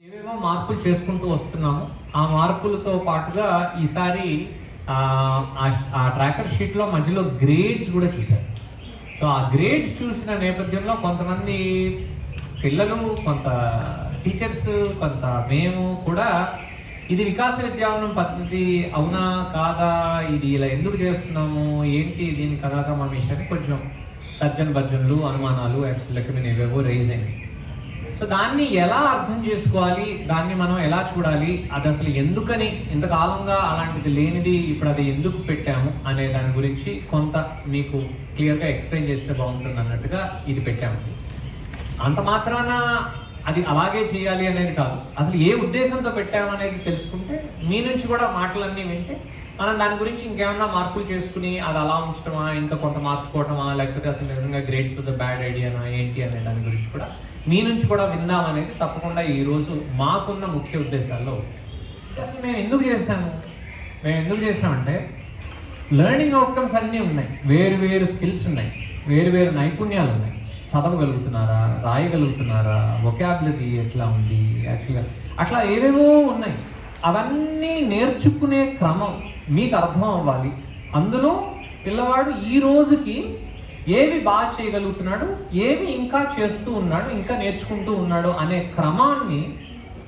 ఏవేవో మార్పులు చేసుకుంటూ వస్తున్నాము. ఆ మార్పులతో పాటుగా ఈసారి ఆ ట్రాకర్ షీట్లో మధ్యలో గ్రేడ్స్ కూడా చూశారు. సో ఆ గ్రేడ్స్ చూసిన నేపథ్యంలో కొంతమంది పిల్లలు, కొంత టీచర్స్, కొంత మేము కూడా ఇది వికాస విద్యావనం పద్ధతి అవునా కాదా, ఇది ఇలా ఎందుకు చేస్తున్నాము, ఏంటి దీని కథాగా మా విషయాన్ని కొంచెం తర్జన భర్జనలు, అనుమానాలు యాక్చువల్గా ఏవేవో రైజ్ అయింది. సో దాన్ని ఎలా అర్థం చేసుకోవాలి, దాన్ని మనం ఎలా చూడాలి, అది అసలు ఎందుకని ఇంతకాలంగా అలాంటిది లేనిది ఇప్పుడు అది ఎందుకు పెట్టాము అనే దాని గురించి కొంత మీకు క్లియర్గా ఎక్స్ప్లెయిన్ చేస్తే బాగుంటుంది అన్నట్టుగా ఇది పెట్టాము. అంత మాత్రాన అది అలాగే చేయాలి అనేది కాదు, అసలు ఏ ఉద్దేశంతో పెట్టామనేది తెలుసుకుంటే మీ నుంచి కూడా మాటలన్నీ వింటే మనం దాని గురించి ఇంకేమన్నా మార్పులు చేసుకుని అది అలా ఉంచడమా, ఇంకా కొంత మార్చుకోవటమా, లేకపోతే అసలు నిజంగా గ్రేడ్స్ వాజ్ అ బ్యాడ్ ఐడియానా ఏంటి అనే దాని గురించి కూడా మీ నుంచి కూడా విందాం అనేది తప్పకుండా ఈరోజు మాకున్న ముఖ్య ఉద్దేశాల్లో. సో అసలు మేము ఎందుకు చేసామంటే లెర్నింగ్ అవుట్కమ్స్ అన్నీ ఉన్నాయి, వేరు వేరు స్కిల్స్ ఉన్నాయి, వేరు వేరు నైపుణ్యాలు ఉన్నాయి. చదవగలుగుతున్నారా, రాయగలుగుతున్నారా, వొకాబులరీ ఎట్లా ఉంది, యాక్చువల్గా అట్లా ఏవేవో ఉన్నాయి. అవన్నీ నేర్చుకునే క్రమం మీకు అర్థం అవ్వాలి. అందులో పిల్లవాడు ఈ రోజుకి ఏవి బాగా చేయగలుగుతున్నాడు, ఏవి ఇంకా చేస్తూ ఉన్నాడు, ఇంకా నేర్చుకుంటూ ఉన్నాడు అనే క్రమాన్ని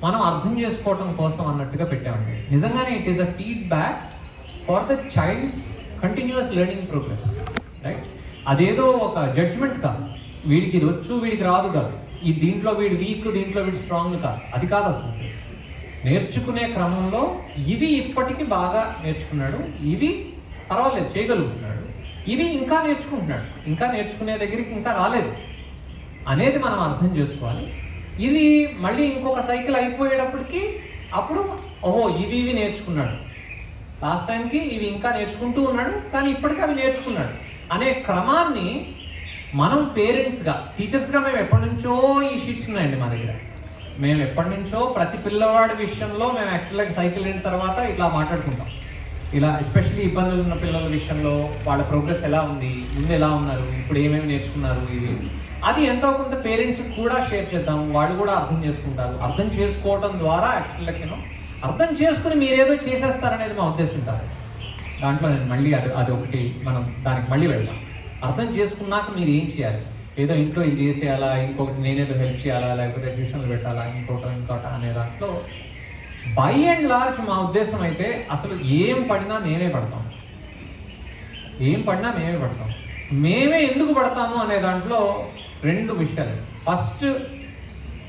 మనం అర్థం చేసుకోవటం కోసం అన్నట్టుగా పెట్టామండి. నిజంగానే it is a feedback for the child's continuous learning progress, right? అదేదో ఒక జడ్జ్మెంట్ కాదు, వీడికి ఇది వచ్చు వీడికి రాదు కాదు, ఈ దీంట్లో వీడు వీక్ దీంట్లో వీడు స్ట్రాంగ్ కాదు, అది కాదు అసలు. నేర్చుకునే క్రమంలో ఇవి ఇప్పటికీ బాగా నేర్చుకున్నాడు, ఇవి పర్వాలేదు చేయగలుగుతున్నాడు, ఇవి ఇంకా నేర్చుకుంటున్నాడు, ఇంకా నేర్చుకునే దగ్గరికి ఇంకా రాలేదు అనేది మనం అర్థం చేసుకోవాలి. ఇది మళ్ళీ ఇంకొక సైకిల్ అయిపోయేటప్పటికి అప్పుడు ఓహో ఇవి నేర్చుకున్నాడు, లాస్ట్ టైంకి ఇవి ఇంకా నేర్చుకుంటూ ఉన్నాడు, కానీ ఇప్పటికీ అవి నేర్చుకున్నాడు అనే క్రమాన్ని మనం పేరెంట్స్గా, టీచర్స్గా మేము ఎప్పటి నుంచో ఈ షీట్స్ ఉన్నాయండి మా దగ్గర. మేము ఎప్పటి నుంచో ప్రతి పిల్లవాడి విషయంలో మేము యాక్చువల్గా సైకిల్ అయిన తర్వాత ఇట్లా మాట్లాడుకుంటాం. ఇలా ఎస్పెషల్లీ ఇబ్బందులు ఉన్న పిల్లల విషయంలో వాళ్ళ ప్రోగ్రెస్ ఎలా ఉంది, ముందు ఎలా ఉన్నారు, ఇప్పుడు ఏమేమి నేర్చుకున్నారు, ఇది అది ఎంతో కొంత పేరెంట్స్ కూడా షేర్ చేద్దాం, వాళ్ళు కూడా అర్థం చేసుకుంటారు. అర్థం చేసుకోవడం ద్వారా యాక్చువల్గా అర్థం చేసుకుని మీరేదో చేసేస్తారనేది మా ఉద్దేశం కాదు. దాంట్లో నేను మళ్ళీ అది ఒకటి మనం దానికి మళ్ళీ వెళ్దాం. అర్థం చేసుకున్నాక మీరు ఏం చేయాలి, ఏదో ఇంట్లో ఇది చేసేయాలా, ఇంకొకటి నేనేదో హెల్ప్ చేయాలా, లేకపోతే ట్యూషన్లు పెట్టాలా, ఇంకోట అనే దాంట్లో బై అండ్ లార్జ్ మా ఉద్దేశం అయితే అసలు ఏం పడినా మేమే పడతాం. మేమే ఎందుకు పడతాము అనే దాంట్లో రెండు విషయాలు. ఫస్ట్,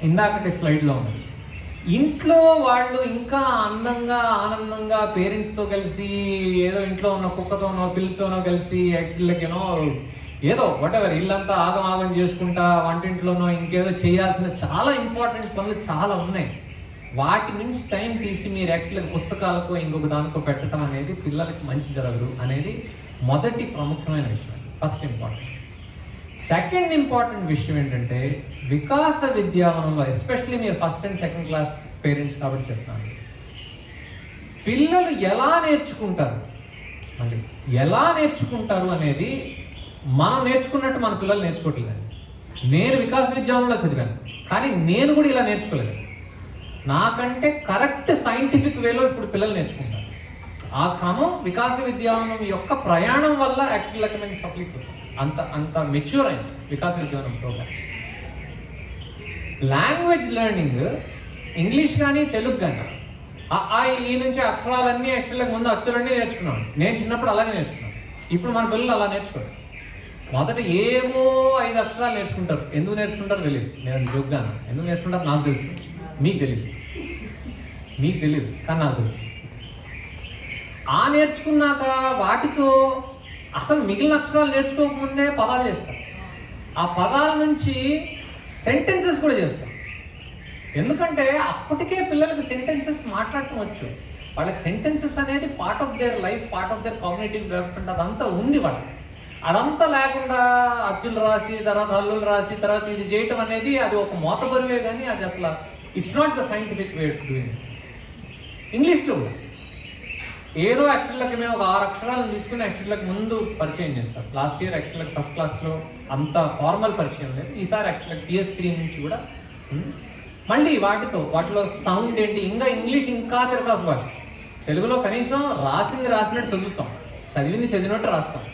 ఇందాకటి స్లైడ్లో ఉన్నది, ఇంట్లో వాళ్ళు ఇంకా అందంగా ఆనందంగా పేరెంట్స్తో కలిసి ఏదో ఇంట్లో ఉన్న కుక్కతోనో పిల్లతోనో కలిసి యాక్చువల్గా ఏదో వాటెవర్ ఇల్లంతా ఆగం చేసుకుంటా వంటింట్లోనో ఇంకేదో చేయాల్సిన చాలా ఇంపార్టెంట్ పనులు చాలా ఉన్నాయి. వాటి నుంచి టైం తీసి మీరు యాక్చువల్గా పుస్తకాలకో ఇంకొక దానికో పెట్టడం అనేది పిల్లలకి మంచి జరగదు అనేది మొదటి ప్రముఖమైన విషయం, ఫస్ట్ ఇంపార్టెంట్. సెకండ్ ఇంపార్టెంట్ విషయం ఏంటంటే వికాస విద్యావనంలో ఎస్పెషల్లీ మీరు first and second class parents కాబట్టి చెప్తాను, పిల్లలు ఎలా నేర్చుకుంటారు అనేది మనం నేర్చుకున్నట్టు మన పిల్లలు నేర్చుకోవట్లేదు. నేను వికాస విద్యావనంలో చదివాను, కానీ నేను కూడా ఇలా నేర్చుకోలేదు. నాకంటే కరెక్ట్ సైంటిఫిక్ వేలో ఇప్పుడు పిల్లలు నేర్చుకుంటారు. ఆ క్రమం వికాస విద్యావనం యొక్క ప్రయాణం వల్ల యాక్చువల్గా మేము సఫలీకృతం అంత మెచ్యూర్ అయింది Vikasa Vidyavanam program. Language learning English కానీ తెలుగు కానీ ఈ నుంచి అక్షరాలన్నీ యాక్చువల్గా ముందు అక్షరాలన్నీ నేర్చుకున్నాను. నేను చిన్నప్పుడు అలాగే నేర్చుకున్నాను. ఇప్పుడు మన పిల్లలు అలా నేర్చుకోరు. మొదట ఏమో 5 అక్షరాలు నేర్చుకుంటారు. ఎందుకు నేర్చుకుంటారో తెలియదు. నేను జోగ్గాను, ఎందుకు నేర్చుకుంటారు నాకు తెలుసు, మీకు తెలియదు కానీ నాకు తెలుసు. ఆ నేర్చుకున్నాక వాటితో అసలు మిగిలిన అక్షరాలు నేర్చుకోకముందే పదాలు చేస్తారు. ఆ పదాల నుంచి సెంటెన్సెస్ కూడా చేస్తారు. ఎందుకంటే అప్పటికే పిల్లలకి సెంటెన్సెస్ మాట్లాడటం వచ్చు. వాళ్ళకి సెంటెన్సెస్ అనేది part of their life, part of their cognitive development అదంతా ఉంది వాళ్ళకి. అదంతా లేకుండా అచ్చులు రాసి తర్వాత హల్లులు రాసి తర్వాత ఇది చేయటం అనేది అది ఒక మోతబరువే, కానీ అది అసలు it's not the scientific way to doing. ఇంగ్లీష్లో కూడా ఏదో యాక్చువల్గా మేము ఒక 6 అక్షరాలను తీసుకుని యాక్చువల్గా ముందు పరిచయం చేస్తాం. లాస్ట్ ఇయర్ యాక్చువల్గా ఫస్ట్ క్లాస్లో అంత ఫార్మల్ పరిచయం లేదు. ఈసారి యాక్చువల్గా PS3 నుంచి కూడా మళ్ళీ వాటిలో సౌండ్ ఏంటి, ఇంకా ఇంగ్లీష్ ఇంకా తిరకాసు భాష. తెలుగులో కనీసం రాసినట్టు చదువుతాం, చదివినట్టు రాస్తాం.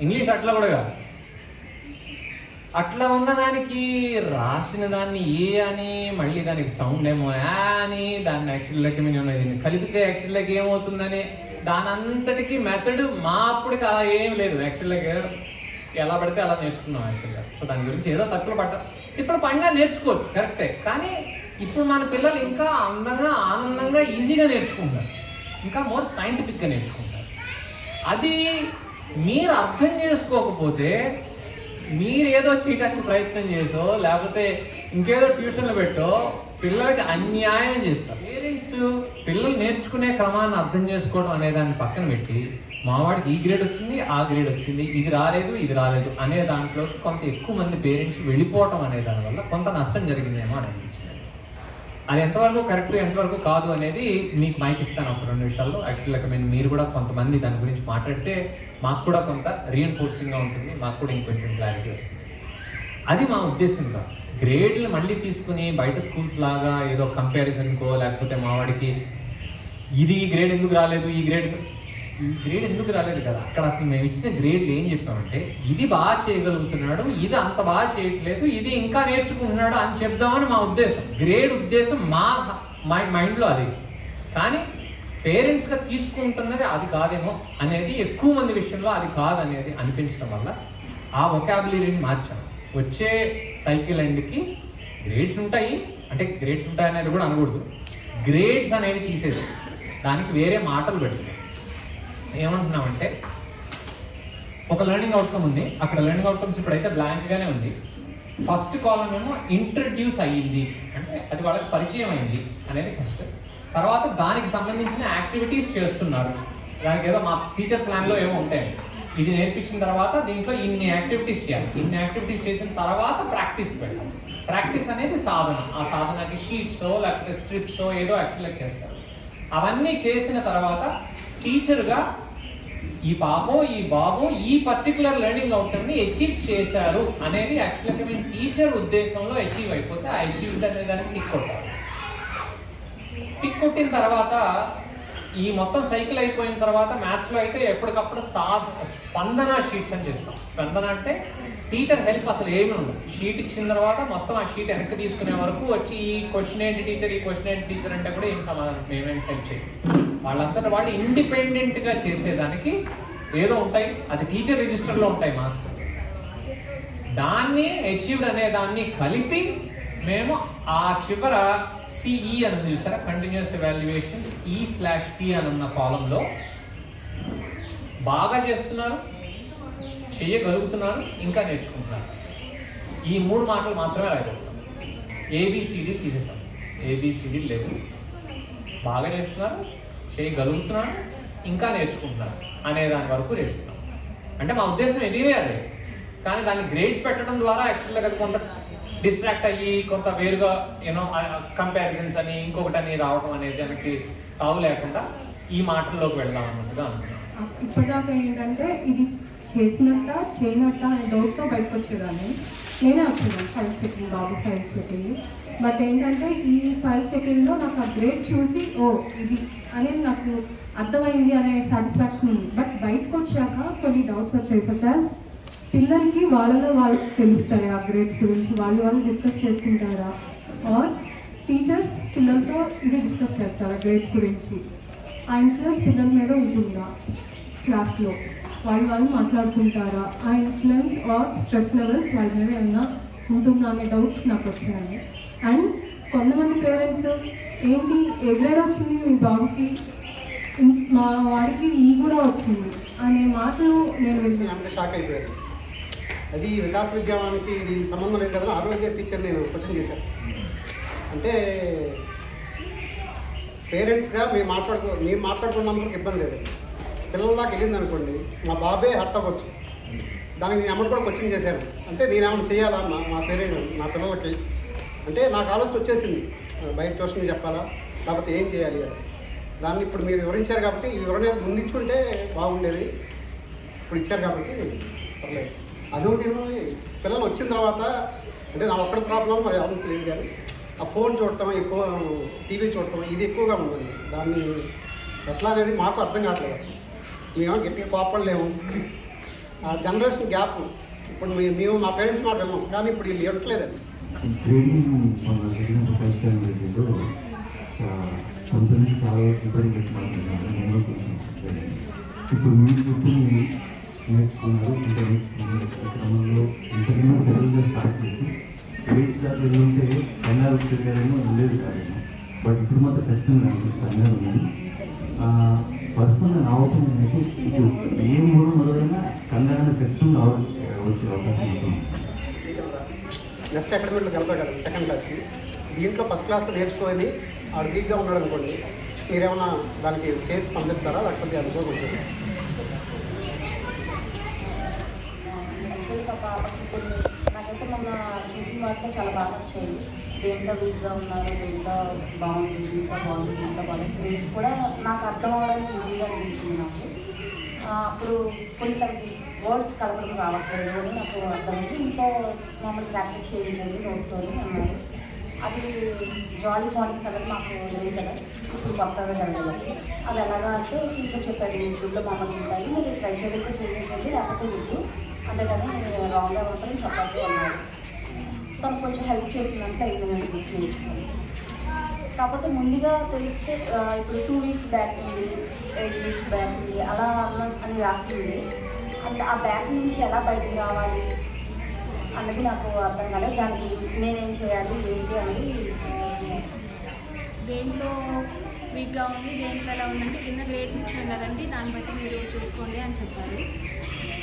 ఇంగ్లీష్ అట్లా కూడా కాదు. అట్లా ఉన్నదానికి రాసిన దాన్ని ఏ అని, మళ్ళీ దానికి సౌండ్ ఏమో అని, దాన్ని యాక్చువల్లోకి మేము కలిపితే యాక్చువల్లోకి ఏమవుతుందని దాని అంతటికి మెథడ్ మా అప్పటికి అలా ఏం లేదు. యాక్చువల్గా ఎలా పడితే అలా నేర్చుకున్నాం యాక్చువల్గా. సో దాని గురించి ఏదో తక్కువ పడ్డా, ఇప్పుడు పడినా నేర్చుకోవచ్చు కరెక్టే. కానీ ఇప్పుడు మన పిల్లలు ఇంకా అందంగా, ఆనందంగా, ఈజీగా నేర్చుకుంటారు, ఇంకా మోర్ సైంటిఫిక్గా నేర్చుకుంటారు. అది మీరు అర్థం చేసుకోకపోతే మీరు ఏదో చేయడానికి ప్రయత్నం చేసో, లేకపోతే ఇంకేదో ట్యూషన్లు పెట్టో పిల్లలకి అన్యాయం చేస్తారు. పేరెంట్స్ పిల్లలు నేర్చుకునే క్రమాన్ని అర్థం చేసుకోవడం అనే దాన్ని పక్కన పెట్టి, మావాడికి ఈ గ్రేడ్ వచ్చింది, ఆ గ్రేడ్ వచ్చింది, ఇది రాలేదు అనే దాంట్లో కొంత ఎక్కువ మంది పేరెంట్స్ వెళ్ళిపోవటం అనే దానివల్ల కొంత నష్టం జరిగిందేమో అని అనిపించింది. అది ఎంతవరకు కరెక్ట్, ఎంతవరకు కాదు అనేది మీకు మైక్ ఇస్తాను ఒక 2 నిమిషాల్లో. యాక్చువల్గా మీరు కూడా కొంతమంది దాని గురించి మాట్లాడితే మాకు కూడా కొంత రీఎన్ఫోర్సింగ్గా ఉంటుంది, మాకు కూడా ఇంకొంచెం క్లారిటీ వస్తుంది. అది మా ఉద్దేశం కాదు. గ్రేడ్లు మళ్ళీ తీసుకుని బయట స్కూల్స్ లాగా ఏదో కంపారిజన్కో, లేకపోతే మావాడికి ఇది గ్రేడ్ ఎందుకు రాలేదు, ఈ గ్రేడ్ ఎందుకు రాలేదు కదా. అక్కడ అసలు మేము ఇచ్చిన గ్రేడ్లు ఏం చెప్పామంటే, ఇది బాగా చేయగలుగుతున్నాడు, ఇది అంత బాగా చేయట్లేదు, ఇది ఇంకా నేర్చుకుంటున్నాడు అని చెప్దామని మా ఉద్దేశం. గ్రేడ్ ఉద్దేశం మా మైండ్లో అది. కానీ పేరెంట్స్గా తీసుకుంటున్నది అది కాదేమో అనేది ఎక్కువ మంది విషయంలో అది కాదనేది అనిపించడం వల్ల ఆ వొకాబులరీని మార్చాం. వచ్చే సైకిల్ ఎండ్కి గ్రేడ్స్ ఉంటాయి, అంటే గ్రేడ్స్ ఉంటాయి అనేది కూడా అనకూడదు, గ్రేడ్స్ అనేవి తీసేసి దానికి వేరే మాటలు పెడుతున్నాం. ఏమంటున్నామంటే, ఒక లెర్నింగ్ అవుట్కమ్ ఉంది, అక్కడ లెర్నింగ్ అవుట్కమ్స్ ఇప్పుడైతే బ్లాంక్గానే ఉంది. ఫస్ట్ కాలం ఏమో ఇంట్రడ్యూస్ అయ్యింది, అంటే అది వాళ్ళకి పరిచయం అయింది అనేది ఫస్ట్. తర్వాత దానికి సంబంధించిన యాక్టివిటీస్ చేస్తున్నారు. దానికి ఏదో మా టీచర్ ప్లాన్లో ఏమో ఉంటాయి, ఇది నేర్పించిన తర్వాత దీంట్లో ఇన్ని యాక్టివిటీస్ చేయాలి, ఇన్ని యాక్టివిటీస్ చేసిన తర్వాత ప్రాక్టీస్ పెట్టాలి. ప్రాక్టీస్ అనేది సాధన, ఆ సాధనకి షీట్సో లేకపోతే స్ట్రిప్సో ఏదో యాక్చువల్గా చేస్తారు. అవన్నీ చేసిన తర్వాత టీచర్గా ఈ పాపో ఈ బాబో ఈ పర్టికులర్ లెర్నింగ్ అవుట్కమ్ని అచీవ్ చేశారు అనేది యాక్చువల్గా మేము టీచర్ ఉద్దేశంలో అచీవ్ అయిపోతే ఆ అచీవ్డ్ అనే దానికి టిక్ కొట్టాలి. టిక్ కొట్టిన తర్వాత ఈ మొత్తం సైకిల్ అయిపోయిన తర్వాత మ్యాథ్స్లో అయితే ఎప్పటికప్పుడు స్పందన షీట్స్ అని చేస్తాం. స్పందన అంటే టీచర్ హెల్ప్ అసలు ఏమీ ఉండదు. షీట్ ఇచ్చిన తర్వాత మొత్తం ఆ షీట్ వెనక్కి తీసుకునే వరకు వచ్చి ఈ క్వశ్చన్ ఏంటి టీచర్, ఈ క్వశ్చన్ ఏంటి టీచర్ అంటే కూడా ఏం సమాధానం, మేమేం హెల్ప్ చేయం. వాళ్ళంతా వాళ్ళు ఇండిపెండెంట్గా చేసేదానికి ఏదో ఉంటాయి, అది టీచర్ రిజిస్టర్లో ఉంటాయి మార్క్స్. దాన్ని అచీవ్డ్ అనే దాన్ని కలిపి మేము ఆ చివర సిఈ అని చూసారా, కంటిన్యూస్ ఎవాల్యుయేషన్ E/P అని ఉన్న కాలంలో బాగా చేస్తున్నారు, చేయగలుగుతున్నారు, ఇంకా నేర్చుకుంటున్నారు, ఈ 3 మాటలు మాత్రమే రాయగలుగుతాం. ఏబిసిడి తీసేసాం, ఏబిసిడి లేవు. బాగా చేస్తున్నారు, చేయగలుగుతున్నారు, ఇంకా నేర్చుకుంటున్నారు అనే దాని వరకు నేర్చుకున్నాం. అంటే మా ఉద్దేశం ఎనీవే అదే. కానీ దాన్ని గ్రేడ్స్ పెట్టడం ద్వారా యాక్చువల్గా కొంత డిస్ట్రాక్ట్ అయ్యి కొంత వేరుగా యూనో కంపారిజన్స్ అని ఇంకొకటి అని రావడం అనేది దానికి తావు లేకుండా ఈ మాటల్లోకి వెళ్దాం అన్నట్టుగా అనుకున్నాను. ఇప్పటిదాకా ఏంటంటే ఇది చేసినట్ట చేయనట్ట అనే డౌట్తో బయటకు వచ్చేదాన్ని. నేనే వచ్చేదాన్ని file checking, Babu file checking. But ఏంటంటే ఈ ఫైల్ చెకింగ్లో నాకు ఆ గ్రేడ్ చూసి ఓ ఇది అనేది నాకు అర్థమైంది అనే సాటిస్ఫాక్షన్ ఉంది. బట్ బయటకు వచ్చాక కొన్ని డౌట్స్ వచ్చాయి. సచాస్ పిల్లలకి వాళ్ళకి తెలుస్తాయి ఆ గ్రేడ్స్ గురించి, వాళ్ళు డిస్కస్ చేసుకుంటారా, ఆర్ టీచర్స్ పిల్లలతో ఇది డిస్కస్ చేస్తారా గ్రేడ్స్ గురించి, ఆ ఇన్ఫ్లుయెన్స్ పిల్లల మీద ఉంటుందా, క్లాస్లో వాళ్ళు మాట్లాడుకుంటారా, ఆ ఇన్ఫ్లుయెన్స్ ఆర్ స్ట్రెస్ లెవెల్స్ వాళ్ళ మీద ఏమన్నా ఉంటుందా అనే డౌట్స్ నాకు వచ్చాయి. అండ్ కొంతమంది పేరెంట్స్ ఏంటి ఏ గ్రేడ్ వచ్చింది మీ బాబుకి, మా వాడికి ఈ కూడా వచ్చింది అనే మాటలు నేను అంటే షాక్ అయిపోయాను. అది వికాస్ విజ్ఞానానికి ఇది సంబంధం లేదు కదా. ఆరోగ్య టీచర్ నేను క్వశ్చన్ చేశాను. అంటే పేరెంట్స్గా మేము మాట్లాడుకున్నందుకు ఇబ్బంది లేదు. పిల్లల దాకా వెళ్ళింది అనుకోండి, మా బాబే హర్ట్ అవ్వచ్చు. దానికి నేను అమ్మడు కూడా క్వశ్చన్ చేశాను. అంటే నేనేమైనా చేయాలా మా పేరెంట్ నా పిల్లలకి అంటే నాకు ఆలోచన వచ్చేసింది, బయట ట్యూషన్ చెప్పాలా లేకపోతే ఏం చేయాలి అని. దాన్ని ఇప్పుడు మీరు వివరించారు కాబట్టి ఈ వివరణ ముందు ఇచ్చుకుంటే బాగుండేది. ఇప్పుడు ఇచ్చారు కాబట్టి పర్లేదు. అదొకటి పిల్లలు వచ్చిన తర్వాత అంటే నా ఒక్కడి ప్రాబ్లం మరి ఎవరికి తెలియదు కానీ ఆ ఫోన్ చూడటం, ఎక్కువ టీవీ చూడటం ఇది ఎక్కువగా ఉంటుంది. దాన్ని ఎట్లా అనేది మాకు అర్థం కావట్లేదు. అసలు మేము గట్టిగా కోపడలేము. ఆ జనరేషన్ గ్యాప్ ఇప్పుడు మేము మా పేరెంట్స్ మాట విన్నాం, కానీ ఇప్పుడు వీళ్ళు ఇవ్వట్లేదండి. ఇప్పుడు మీరు చెప్పింది నేర్చుకున్నారు, క్రమంలో ఇంతకన్నా తెలుగుగా స్టార్ట్ చేసి 8th క్లాస్ వెళ్ళుంటే కన్నారు తిరిగారేమో ఉండేది కాదేమో. బట్ ఇప్పుడు మాత్రం ఖచ్చితంగా అనిపిస్తుంది కన్నారు ఉంది. పర్సనల్ నా ఒపీనియన్ అయితే ఇప్పుడు ఏ మూడు మొదలైనా కన్నడ ఖచ్చితంగా వచ్చే అవకాశం ఉంటుంది. నెక్స్ట్ అకాడమీలోకి వెళ్తారు కదా సెకండ్ క్లాస్కి, దీంట్లో ఫస్ట్ క్లాస్లో నేర్చుకొని ఆడు వీక్గా ఉన్నాడు అనుకోండి, మీరేమైనా దానికి చేసి పంపిస్తారా, లేకపోతే అనుకోకుండా? యాక్చువల్గా పాపకి కొన్ని నాకైతే మొన్న చూసిన వాటిలో చాలా బాగా వచ్చాయి. దేంట్లో వీక్గా ఉన్నారు, దేంట్లో బాగుంది, దీంట్లో బాగుంది, దీంట్లో బాగుంది. గ్రేడ్స్ కూడా నాకు అర్థం అవ్వడానికి ఈజీగా అనిపించింది నాకు. అప్పుడు కొన్ని తనకి వర్డ్స్ కలపడం రావట్లేదు అని నాకు అర్థమైంది. ఇంట్లో మామూలు ప్రాక్టీస్ చేయించండి నోట్తో అన్నారు. అది జాలీ ఫోనిక్స్ అనేది మాకు లేదు కదా, ఇప్పుడు కొత్తగా జరగలేదు. అది ఎలాగా అంటే టీచర్ చెప్పారు, యూట్యూబ్లో మామూలు ఉంటాయి, మీరు ట్రై చేయడంతో చేయించండి, లేకపోతే మీకు అంతేగాని రాంగ్గా మాత్రం చెప్పద్దు అన్నారు. తను కొంచెం హెల్ప్ చేసిందంటే అయింది నేను చూసి నేర్చుకోండి. కాకపోతే ముందుగా తెలిస్తే ఇప్పుడు 2 weeks బ్యాక్ ఉంది, 8 weeks బ్యాక్ ఉంది అలా అని రాసింది. అంటే ఆ బ్యాక్ నుంచి ఎలా బయటకు రావాలి అన్నది నాకు అర్థం కాలేదు. దానికి నేనేం చేయాలి ఏంటి అనేది. దేంట్లో వీక్గా ఉంది, దేంట్లో ఎలా ఉందంటే కింద గ్రేడ్స్ ఇచ్చాం కదండి, దాన్ని బట్టి మీరు చూసుకోండి అని చెప్పారు.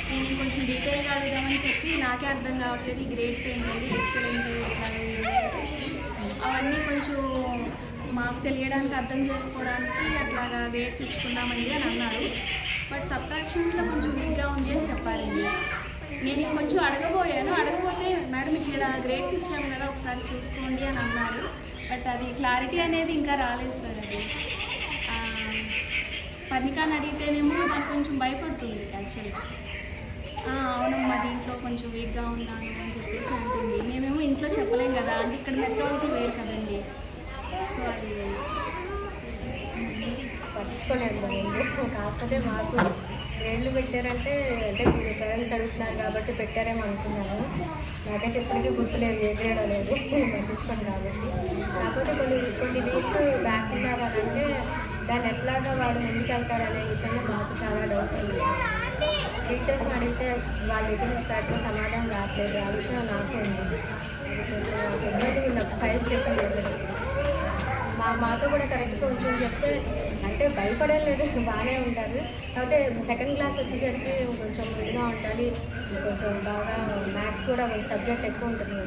నేను ఇంకొంచెం డీటెయిల్గా అడుగుదామని చెప్పి నాకే అర్థం కావట్లేదు ఈ గ్రేడ్స్ ఏంటండి, ఎక్సెల్ ఏంటి, ఎట్లా అవన్నీ కొంచెం మాకు తెలియడానికి అర్థం చేసుకోవడానికి అట్లాగా గ్రేడ్స్ ఇచ్చుకున్నామండి అని అన్నారు. బట్ సబ్ట్రాక్షన్స్లో కొంచెం వీక్గా ఉంది అని చెప్పారండి. నేను కొంచెం అడగపోతే మేడం ఇక్కడ గ్రేడ్స్ ఇచ్చాము కదా ఒకసారి చూసుకోండి అని అన్నారు. బట్ అది క్లారిటీ అనేది ఇంకా రాలేదు సార్. అది పర్ణికాని అడిగితేనేమో దానికి కొంచెం భయపడుతుంది యాక్చువల్గా. అవునమ్మా దీంట్లో కొంచెం వీక్గా ఉన్నాను అని చెప్పేసి అంటుంది. మేమేమో ఇంట్లో చెప్పలేం కదా, అంటే ఇక్కడ మెట్రాలజీ వేరు కదండి. సో అది పట్టించుకోలేదు కాకపోతే మాకు గ్రేడ్లు పెట్టారంటే అంటే మీరు పేరెంట్స్ అడుగుతున్నారు కాబట్టి పెట్టారేమో అనుకున్నాను. నాకైతే ఇప్పటికీ గుర్తులేదు ఏ గ్రేడ్ అనేది పట్టించుకోండి కాబట్టి. కాకపోతే కొన్ని వీక్స్ బ్యాక్ ఉన్నారు అని అంటే దాన్ని ఎట్లాగా వాడు ముందుకు వెళ్తారనే విషయంలో మాకు చాలా డౌట్ ఉంది. టీచర్స్ అడిగితే వాళ్ళ దగ్గర నుంచి దాంట్లో సమాధానం రావట్లేదు. ఆ విషయం నాకు ఉంది. కొంచెం ఇబ్బంది ఉంది. ఫైల్స్ చెప్పలేదు మాతో కూడా కరెక్ట్గా కొంచెం చెప్తే అంటే భయపడలేదు, బాగానే ఉంటారు. కాకపోతే సెకండ్ క్లాస్ వచ్చేసరికి కొంచెం ఇదిగా ఉండాలి, కొంచెం బాగా మ్యాథ్స్ కూడా ఒక సబ్జెక్ట్ ఎక్కువ ఉంటుంది.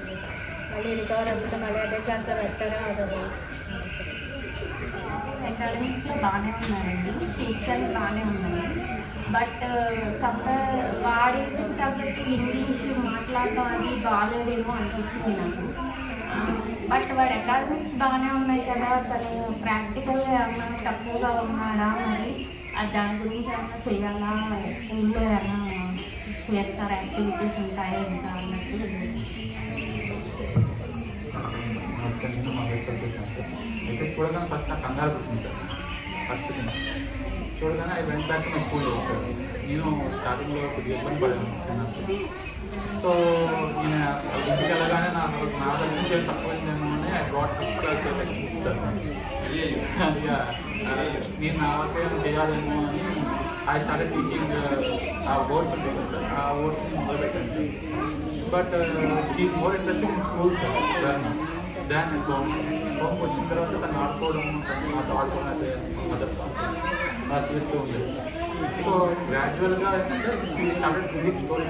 మళ్ళీ రికవర్ అవ్వడం మళ్ళీ అదే క్లాస్లో పెడతారా అదే. అకాడమిక్స్లో బాగానే ఉన్నారండి, టీచర్లు బాగానే ఉన్నాయి. బట్ వాడేసిన తగ్గట్టు ఇంగ్లీష్ మాట్లాడటం అది బాగాలేదేమో అనిపించింది నాకు. బట్ వాడు అకాడమిక్స్ బాగానే ఉన్నాయి కదా, తను ప్రాక్టికల్గా ఏమన్నా తక్కువగా ఉన్నాడా, మరి దాని గురించి ఏమన్నా చేయాలా, స్కూల్లో ఏమన్నా చేస్తారా, యాక్టివిటీస్ ఉంటాయా ఇంకా అన్నట్టు. అయితే చూడగానే ఫస్ట్ నాకు కంగారు వచ్చింది సార్. ఫస్ట్ చూడగానే I went back to my school sir. నేను స్టార్టింగ్లో కొద్దిగా ఇబ్బంది పడాను. సో నేను ఇంటికి వెళ్ళగానే నా దగ్గర తక్కువైందేమో అని ఐ బ్రాట్ సార్. నేను నా వర్క్ ఏమైనా చేయాలేమో అని ఐ స్టార్టెడ్ టీచింగ్. ఆ వర్డ్స్ ఉంటాయి కదా సార్, ఆ వర్డ్స్ని మొదలుపెట్టాను. But he is more interesting in school sir than హోమ్కి వచ్చిన తర్వాత తను ఆడుకోవడం, నాతో ఆడుకోవడం అయితే మదర్ అలా చేస్తూ ఉండేది. సో గ్రాడ్యువల్గా ఏంటంటే స్టార్టెడ్ రీడింగ్ స్టోరీ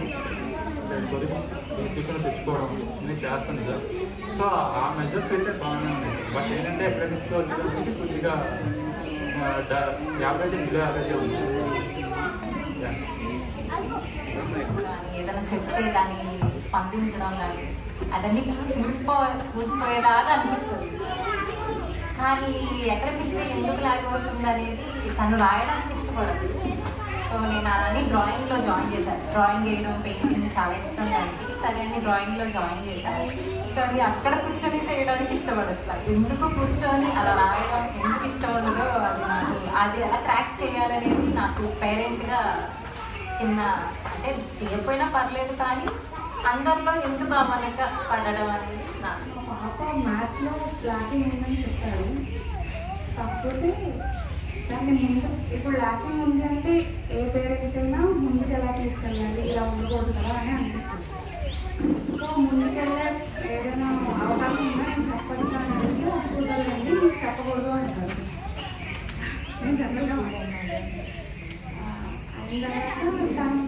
తీసుకొని తెచ్చుకోవడం ఇది చేస్తుంది సార్. సో ఆ మెజర్స్ అయితే బాగానే ఉన్నాయి. బట్ ఏంటంటే అకాడమిక్స్లో వచ్చేసరికి కొద్దిగా యావరేజ్ బిలో యావరేజ్ ఉంది. ఏదైనా చెప్తే దాన్ని స్పందించడం కానీ అదన్నీ చూసి మురిసిపోయేలాగా అనిపిస్తుంది. కానీ అకాడమిక్ ఎందుకు లాగవుతుంది అనేది తను రాయడానికి ఇష్టపడదు. సో నేను అలానే డ్రాయింగ్లో జాయిన్ చేశాను. డ్రాయింగ్ వేయడం, పెయింటింగ్ చాలా ఇష్టం దానికి. సరే అని డ్రాయింగ్లో జాయిన్ చేశాను. కానీ అక్కడ కూర్చొని చేయడానికి ఇష్టపడట్లా. ఎందుకు కూర్చొని అలా రాయడం ఎందుకు ఇష్టం ఉండదో అది నాకు అది ఎలా ట్రాక్ చేయాలనేది నాకు పేరెంట్గా చిన్న అంటే చేయకపోయినా పర్లేదు కానీ అందరిలో ఎందుకు మనక పడడం అనేది నాకు. పాప మ్యాథ్లో లాకింగ్ ఉందని చెప్పారు, కాకపోతే దాన్ని ముందు ఇప్పుడు లాకింగ్ ఉంది అంటే ఏ పేరెంట్ అయినా ముందుకు ఎలా తీసుకెళ్ళాలి, ఇలా ఉండకూడదు కదా అని అనిపిస్తుంది. సో ముందుకెళ్ళే ఏదైనా అవకాశం ఉందా నేను చెప్పొచ్చా అని అడిగితే ఒప్పుకోగలండి, మీరు చెప్పకూడదు అంటారు. నేను జనరల్గా అయిన తర్వాత తను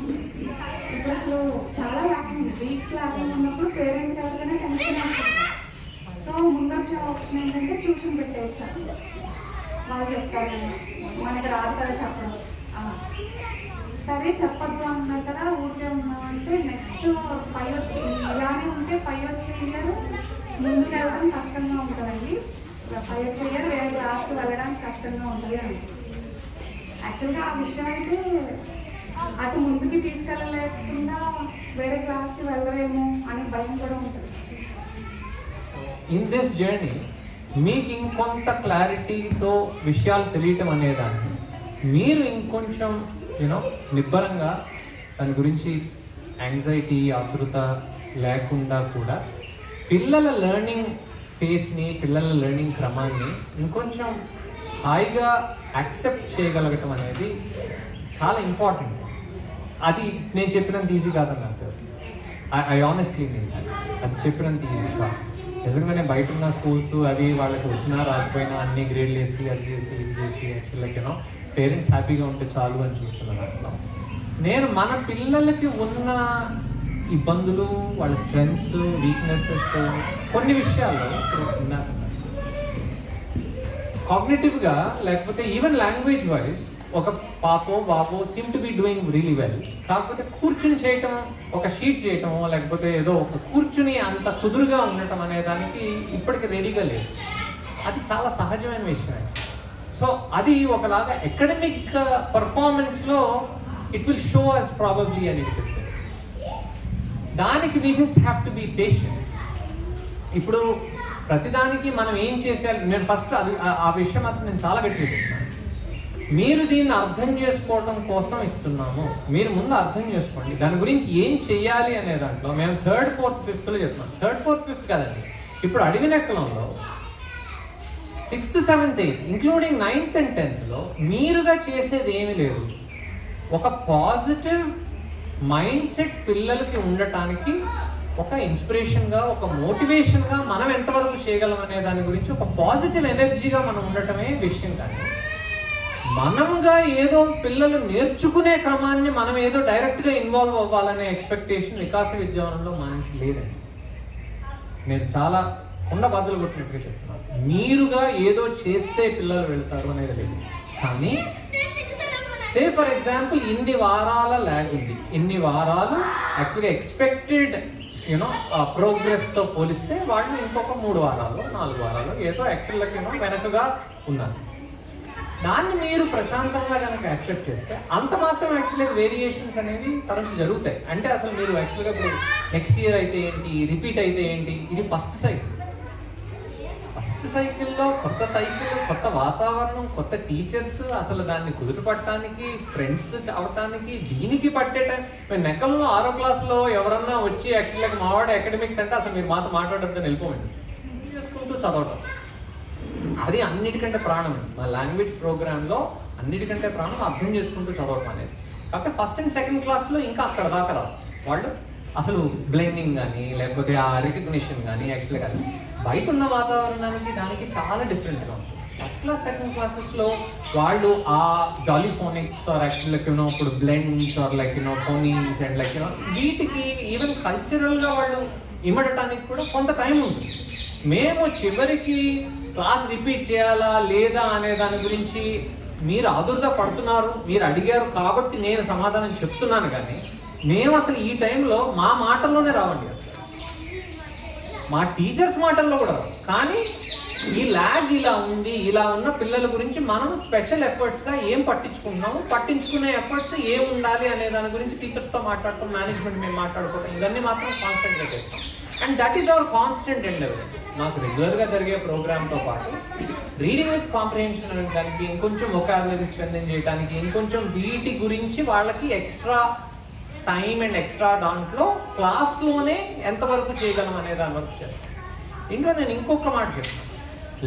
ఇప్పుడు అసలు చాలా లాకింగ్ వీక్స్ లాకింగ్ ఉన్నప్పుడు పేరెంట్ ఎవరికైనా టెన్షన్ వస్తుంది. సో ముందు వచ్చే ఆప్షన్ ఏంటంటే ట్యూషన్ పెట్టేయచ్చు, వాళ్ళు చెప్తారు, మనకి రాదు కదా చెప్పడం. సరే చెప్పద్దు అన్నారు కదా, ఊరికే ఉన్నామంటే నెక్స్ట్ పై వచ్చి ఇలానే ఉంటే పై వచ్చే ఇయర్ ముందుకు వెళ్ళడం కష్టంగా ఉంటుందండి. పై వచ్చే ఇయర్ వేరే క్లాస్కి వెళ్ళడానికి కష్టంగా ఉంటుంది అని. యాక్చువల్గా ఆ విషయం అయితే అటు ముందుకి తీసుకెళ్ళలేకుండా వేరే క్లాస్కి వెళ్ళలేము అనే భయం కూడా ఉంటుంది. ఇన్ దిస్ జర్నీ మీకు ఇంకొంత క్లారిటీతో విషయాలు తెలియటం అనేదాన్ని మీరు ఇంకొంచెం నిబ్బరంగా దాని గురించి యాంగ్జైటీ ఆతృత లేకుండా కూడా పిల్లల లెర్నింగ్ పేస్ని పిల్లల లెర్నింగ్ క్రమాన్ని ఇంకొంచెం హాయిగా యాక్సెప్ట్ చేయగలగటం అనేది చాలా ఇంపార్టెంట్. అది నేను చెప్పినంత ఈజీ కాదని నాకు తెలుసు. ఐ ఆనెస్ట్లీ అది చెప్పినంత ఈజీ కాదు. నిజంగానే బయట ఉన్న స్కూల్స్ అవి వాళ్ళకి వచ్చినా రాకపోయినా అన్ని గ్రేడ్లు వేసి అది చేసి ఇది చేసి యాక్చువల్గా పేరెంట్స్ హ్యాపీగా ఉంటే చాలు అని చూస్తున్నాను. దాంట్లో నేను మన పిల్లలకి ఉన్న ఇబ్బందులు, వాళ్ళ స్ట్రెంగ్స్, వీక్నెసెస్, కొన్ని విషయాల్లో ఇప్పుడు కాగ్నిటివ్గా లేకపోతే ఈవెన్ లాంగ్వేజ్ వైజ్ ఒక పాపో బాబో seem to be doing really well, కాకపోతే కూర్చుని చేయటం, ఒక షీట్ చేయటం, లేకపోతే ఏదో ఒక కూర్చుని అంత కుదురుగా ఉండటం అనే దానికి ఇప్పటికి రెడీగా లేదు. అది చాలా సహజమైన విషయం. సో అది ఒకలాగా అకాడమిక్ పర్ఫార్మెన్స్లో it will show us probably అని దానికి we just have to be patient. ఇప్పుడు ప్రతిదానికి మనం ఏం చేసేయాలి, నేను ఫస్ట్ అది ఆ విషయం మాత్రం నేను చాలా గట్టిగా చెప్తాను. మీరు దీన్ని అర్థం చేసుకోవడం కోసం ఇస్తున్నాము, మీరు ముందు అర్థం చేసుకోండి దాని గురించి ఏం చెయ్యాలి అనే దాంట్లో. మేము 3rd, 4th, 5thలో చెప్తున్నాం. 3rd, 4th, 5th కదండి. ఇప్పుడు అడవినెక్కలంలో 6th, 7th, 8th including 9th and 10thలో మీరుగా చేసేది ఏమీ లేదు. ఒక పాజిటివ్ మైండ్ సెట్ పిల్లలకి ఉండటానికి ఒక ఇన్స్పిరేషన్గా, ఒక మోటివేషన్గా మనం ఎంతవరకు చేయగలం అనే దాని గురించి ఒక పాజిటివ్ ఎనర్జీగా మనం ఉండటమే విషయం. కానీ మనంగా ఏదో పిల్లలు నేర్చుకునే క్రమాన్ని మనం ఏదో డైరెక్ట్గా ఇన్వాల్వ్ అవ్వాలనే ఎక్స్పెక్టేషన్ వికాస విద్యావనంలో మనకి లేదండి. నేను చాలా కొండ బద్దలు కొట్టినట్టుగా చెప్తున్నాను. మీరుగా ఏదో చేస్తే పిల్లలు వెళ్తారు అనేది లేదు. కానీ సే ఫర్ ఎగ్జాంపుల్ ఇన్ని వారాల ల్యాగ్ ఉంది, ఇన్ని వారాలు యాక్చువల్గా ఎక్స్పెక్టెడ్ ప్రోగ్రెస్తో పోలిస్తే వాళ్ళు ఇంకొక 3 వారాలు 4 వారాలు ఏదో యాక్చువల్గా వెనకగా ఉన్నారు. దాన్ని మీరు ప్రశాంతంగా కనుక యాక్సెప్ట్ చేస్తే అంత మాత్రం యాక్చువల్గా వేరియేషన్స్ అనేవి తరచు జరుగుతాయి. అంటే అసలు మీరు యాక్చువల్గా ఇప్పుడు నెక్స్ట్ ఇయర్ అయితే ఏంటి, రిపీట్ అయితే ఏంటి, ఇది ఫస్ట్ సైకిల్. ఫస్ట్ సైకిల్లో కొత్త సైకిల్, కొత్త వాతావరణం, కొత్త టీచర్స్, అసలు దాన్ని కుదురుపట్టడానికి, ఫ్రెండ్స్ అవటానికి, దీనికి పట్టే టైం. మేము నెక్కల్లో 6వ క్లాస్లో ఎవరన్నా వచ్చి యాక్చువల్గా మావాడు అకాడమిక్స్ అంటే అసలు మీరు మాతో మాట్లాడద్దని వెళ్ళిపోండి, చేసుకుంటూ చదవటం. అది అన్నిటికంటే ప్రాణం. మా లాంగ్వేజ్ ప్రోగ్రాంలో అన్నిటికంటే ప్రాణం అర్థం చేసుకుంటూ చదవటం అనేది. కాకపోతే 1st and 2nd క్లాస్లో ఇంకా అక్కడ దాకా రాదు వాళ్ళు. అసలు బ్లెండింగ్ కానీ లేకపోతే ఆ రికగ్నిషన్ కానీ యాక్చువల్గా కానీ బయట ఉన్న వాతావరణానికి దానికి చాలా డిఫరెంట్గా ఉంటుంది. 1st class 2nd classes వాళ్ళు ఆ జాలీఫోనిక్స్ ఆర్ యాక్చువల్గా ఇప్పుడు బ్లెండ్స్ ఆర్ ఫోనీస్ అండ్ వీటికి ఈవెన్ కల్చరల్గా వాళ్ళు ఇమడటానికి కూడా కొంత టైం ఉంటుంది. మేము చివరికి క్లాస్ రిపీట్ చేయాలా లేదా అనే దాని గురించి మీరు ఆదుర్దా పడుతున్నారు, మీరు అడిగారు కాబట్టి నేను సమాధానం చెప్తున్నాను. కానీ మేము అసలు ఈ టైంలో మా మాటల్లోనే రావండి, అసలు మా టీచర్స్ మాటల్లో కూడా రావు. కానీ ఈ ల్యాగ్ ఇలా ఉంది, ఇలా ఉన్న పిల్లల గురించి మనం స్పెషల్ ఎఫర్ట్స్గా ఏం పట్టించుకుంటున్నాము, పట్టించుకునే ఎఫర్ట్స్ ఏం ఉండాలి అనే దాని గురించి టీచర్స్తో మాట్లాడటం, మేనేజ్మెంట్ మేము మాట్లాడుకోవటం, ఇవన్నీ మాత్రం కాన్స్టెంట్గా చేస్తాం. And that is our constant endeavour. నాకు రెగ్యులర్గా జరిగే ప్రోగ్రామ్తో పాటు రీడింగ్ విత్ కాంప్రిహెన్షన్ అనడానికి, ఇంకొంచెం వొకాబులరీ స్ట్రెంథెన్ చేయడానికి, ఇంకొంచెం వీటి గురించి వాళ్ళకి ఎక్స్ట్రా టైం అండ్ ఎక్స్ట్రా దాంట్లో క్లాస్లోనే ఎంతవరకు చేయగలం అనే దాని వరకు చేస్తాను. ఇంట్లో నేను ఇంకొక మాట చెప్తాను,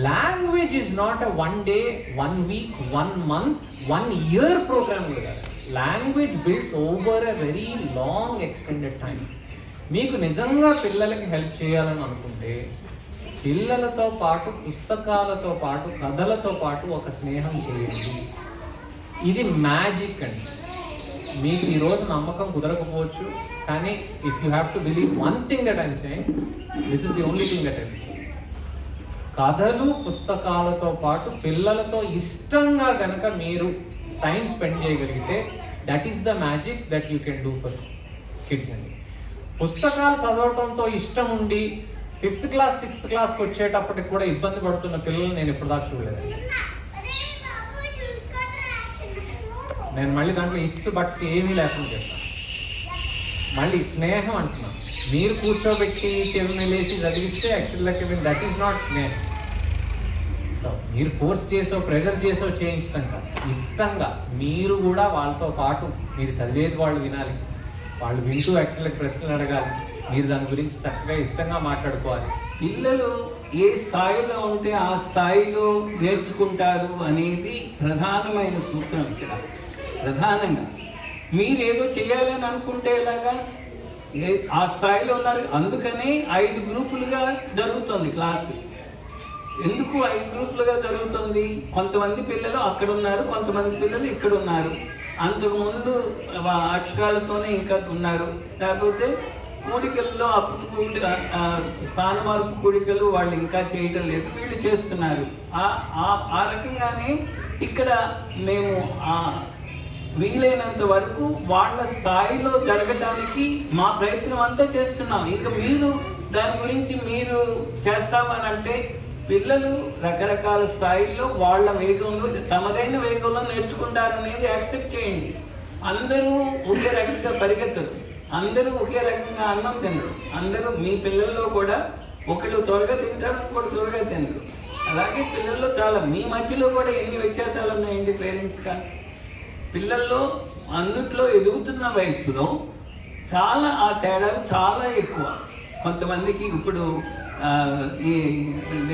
language is not a 1 day 1 week 1 month 1 year programme కూడా కాదు. Language builds over a very long extended time. మీకు నిజంగా పిల్లలకి హెల్ప్ చేయాలని అనుకుంటే పిల్లలతో పాటు పుస్తకాలతో పాటు కథలతో పాటు ఒక స్నేహం చేయండి. ఇది మ్యాజిక్ అండి. మీకు ఈరోజు నమ్మకం కుదరకపోవచ్చు, కానీ if you have to believe one thing that I'm saying, this is the only thing that I'm saying. కథలు పుస్తకాలతో పాటు పిల్లలతో ఇష్టంగా కనుక మీరు టైం స్పెండ్ చేయగలిగితే that is the magic that you can do for kids అండి. పుస్తకాలు చదవటంతో ఇష్టం ఉండి 5th class 6th classకి వచ్చేటప్పటికి కూడా ఇబ్బంది పడుతున్న పిల్లలు నేను ఇప్పటిదాకా చూడలేదండి. నేను మళ్ళీ దాంట్లో ఇఫ్స్ బట్స్ ఏమీ లేకుండా చేస్తాను. మళ్ళీ స్నేహం అంటున్నాను. మీరు కూర్చోబెట్టి చెవిని లేచి చదివిస్తే యాక్చువల్గా దట్ ఈస్ నాట్ స్నేహం. సో మీరు ఫోర్స్ చేసో ప్రెజర్ చేసో చేయించడం కాదు, ఇష్టంగా మీరు కూడా వాళ్ళతో పాటు మీరు చదివేది వాళ్ళు వినాలి, వాళ్ళు వింటూ యాక్చువల్గా ప్రశ్నలు అడగాలి, మీరు దాని గురించి చక్కగా ఇష్టంగా మాట్లాడుకోవాలి. పిల్లలు ఏ స్థాయిలో ఉంటే ఆ స్థాయిలో నేర్చుకుంటారు అనేది ప్రధానమైన సూత్రం ఇక్కడ. ప్రధానంగా మీరేదో చేయాలని అనుకుంటే ఎలాగా, ఆ స్థాయిలో ఉన్నారు. అందుకనే 5 గ్రూపులుగా జరుగుతుంది క్లాసు. ఎందుకు 5 గ్రూపులుగా జరుగుతుంది? కొంతమంది పిల్లలు అక్కడ ఉన్నారు, కొంతమంది పిల్లలు ఇక్కడ ఉన్నారు. అంతకుముందు అక్షరాలతోనే ఇంకా ఉన్నారు. లేకపోతే కూడికల్లో అప్పుడు స్థాన మార్పు కూడికలు వాళ్ళు ఇంకా చేయటం లేదు, వీళ్ళు చేస్తున్నారు. ఆ రకంగానే ఇక్కడ మేము వీలైనంత వరకు వాళ్ళ స్థాయిలో జరగటానికి మా ప్రయత్నం అంతా చేస్తున్నాం. ఇంకా మీరు దాని గురించి మీరు చేస్తామని అంటే పిల్లలు రకరకాల స్థాయిల్లో వాళ్ళ వేగంలో తమదైన వేగంలో నేర్చుకుంటారనేది యాక్సెప్ట్ చేయండి. అందరూ ఒకే రకంగా పరిగెత్తరు, అందరూ ఒకే రకంగా అన్నం తినరు. అందరూ మీ పిల్లల్లో కూడా ఒకళ్ళు త్వరగా తింటారు, ఇంకోటి త్వరగా తినరు. అలాగే పిల్లల్లో చాలా మీ మధ్యలో కూడా ఎన్ని వ్యత్యాసాలు ఉన్నాయండి పేరెంట్స్గా. పిల్లల్లో అన్నిట్లో ఎదుగుతున్న వయసులో చాలా ఆ తేడాలు చాలా ఎక్కువ. కొంతమందికి ఇప్పుడు